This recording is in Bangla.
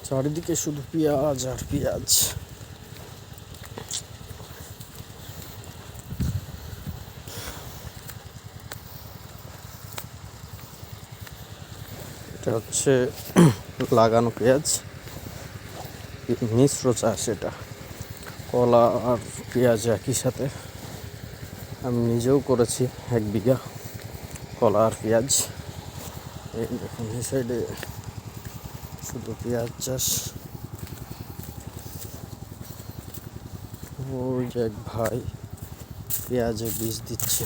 চারিদিকে শুধু পেঁয়াজ আর পেঁয়াজ। এটা হচ্ছে লাগানো পেঁয়াজ, মিশ্র চাষ। এটা কলা আর পেঁয়াজ একই সাথে। আমি নিজেও করেছি 1 বিঘা কলা আর পেঁয়াজ। এই দেখুন, এই সাইডে শুধু পেঁয়াজ চাষ। ওই যে এক ভাই পেঁয়াজে বীজ দিচ্ছে।